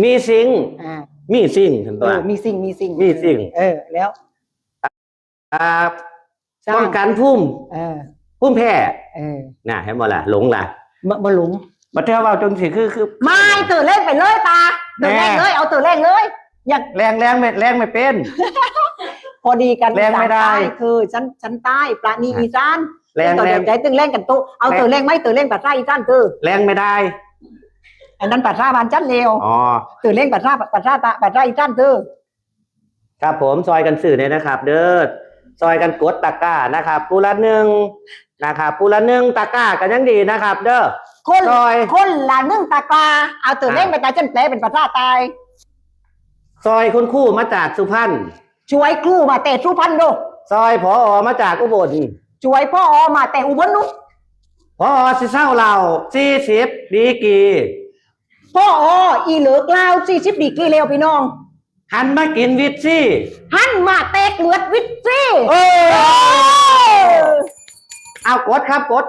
มีซิงมีซิงถึงตัวมีซิงมีซิงแล้วป้องกันพุ่มแพ้น่ะเห็นบ่ล่ะหลงล่ะบ่หลงมาเที่ยวว่าจนสิคือไม่ตื่นเล่นไปเลยตาตื่นเล่นเลยเอาตื่นเล่นเลยอยากแรงไม่เป็นพอดีกันแรงไม่ได้คือฉันใต้ปลานีอีสานต่อเด็กใจตื่นเล่นกันตู้เอาตื่นเล่นไม่ตื่นเล่นปัดไส้อีสานตื่นแรงไม่ได้อันนั้นปัดไส้บานจันเลวตื่นเล่นปัดไส้อีสานตื่นครับผมซอยกันสื่อเนี่ยนะครับเด้อซอยกันกดตะกร้านะครับปูละหนึ่งนะครับปูละหนึ่งตะกร้ากันยังดีนะครับเด้อคนละหนึ่งตะกร้าเอาตื่นเล่นไปตาจันแปลเป็นภาษาตายซอยคุณครู่มาจากสุพรรณช่วยครูมาแต่สุพรรณดูซอยผอมาจากอุบลช่วยพ่อมาแต่อุบลนุผอสิเศร้าเรา40 ดีกีพ่ออีเหลือกลาว40 ดีกีเร็วพี่น้องหันมากินวิตซี่หันมาเตกเลือดวิตซี่เอากดครับกด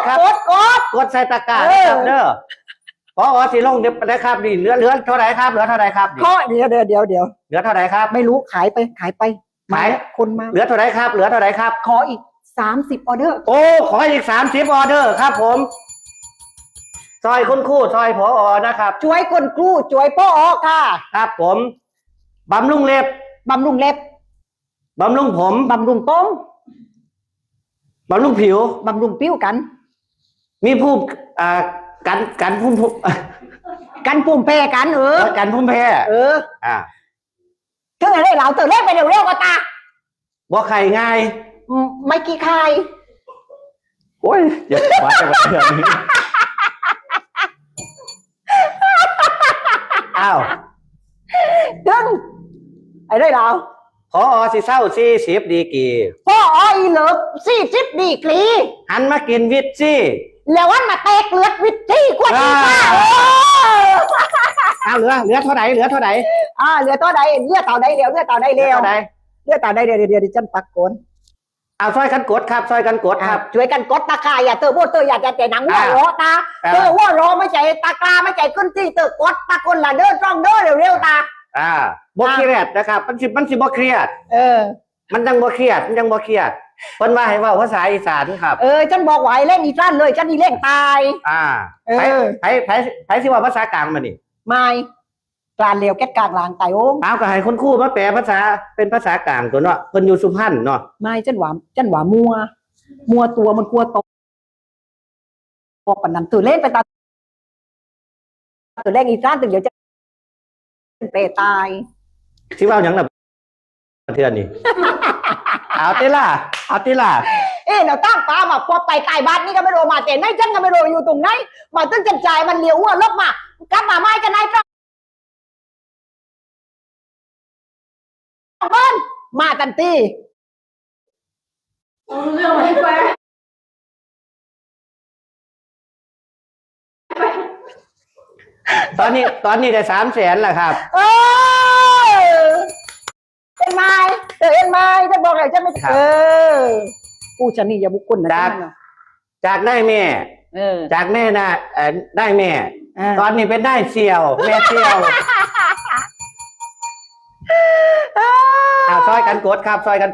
ครับกดใส่ตะกร้าครับเด้อพอสิลงเดี๋ยวได้ครับดิเหลือเท่าไหร่ครับเหลือเท่าไหร่ครับข้อเดี๋ยวเหลือเท่าไหร่ครับไม่รู้ขายไปขายคนมาเหลือเท่าไหร่ครับขออีก30ออเดอร์โอ้ขออีก30ออเดอร์ครับผมซอยคุณครูซอยผอนะครับช่วยคนครูช่วยพ่อค่ะครับผมบำรุงเล็บบำรุงเล็บบำรุงผมบำรุงป้องบำรุงผิวบำรุงผิวกันมีภูมิกันภูมิกันภูมิแพ้กันกันภูมิแพ้ถึงอะไรเราตื่นเล่นไปเร็วๆก็ตาบ่ไข่ง่ายไม่กี่ไข่โอ้ยอย่าว่าแต่ว่าเรื่องนี้อ้าวถึงไอ้ได้เราพอสิเศร้า40 ดีกีพ่ออีเหลือ40 ดีกรีหันมากินวิตซี่แล้ววันมาเตกเลือดวิตซี่กว่าที่ป้าเอาเหลือเท่าไหร่เหลือเท่าไหร่เหลือเท่าใดเลือดเท่าใดเร็วเลือดเท่าใดเร็วเลือดเท่าใดเดี๋ยวดิฉันปักโกนเอาซอยกันกดครับซอยกันกดครับช่วยกันกดตะกาอย่าเตอโบเตออยากจะแต่หนังหัวโลตาหัวโลไม่ใจตะกาไม่ใจขึ้นที่เตอกดตะคนละเดินจ้องเดินเร็วๆตาบ่เครียดนะครับมันสิบ่เครียดมันยังบ่เครียดเพิ่นว่าให้เว้าภาษาอีสานครับฉันบอกไว้เล่นอีสานเลยฉันนี่เล่นตายไผสิว่าภาษากลางมานี่ไม่กลางเร็วแก๊กกลางลางไตโอ้เอาก็ให้คุณครูมาแปลภาษาเป็นภาษากลางตัวเนาะเพิ่นอยู่สุพรรณเนาะไม่ฉันว่ามัวตัวมันกลัวตกปานนั้นตื่นเล่นไปตาตื่นเล่นอีสานตื่นเดี๋ยวจะเปรตายที่ว่าอย่างน่ะเทือนนี่เอาติล่ะเราตั้งปลามาพอไปใต้บ้านนี่ก็ไม่รู้มาแต่ไหนฉันก็ไม่รู้อยู่ตรงไหนมาตึ้งจันจ่ายมันเลี้ยวหัวลบมากลับมาไม่กันไหนครับบ้านมาตันตีเรื่องอะไรไปตอนนี้ได้300,000แล้วครับเป็นไม้จะบอกอะไรจะไม่ผู้ชนียบุคคลนะจากได้แม่จากแม่นะได้แม่ตอนนี้เป็นได้เสี่ยวแม่เสี่ยวซอยกันกดครับซอยกัน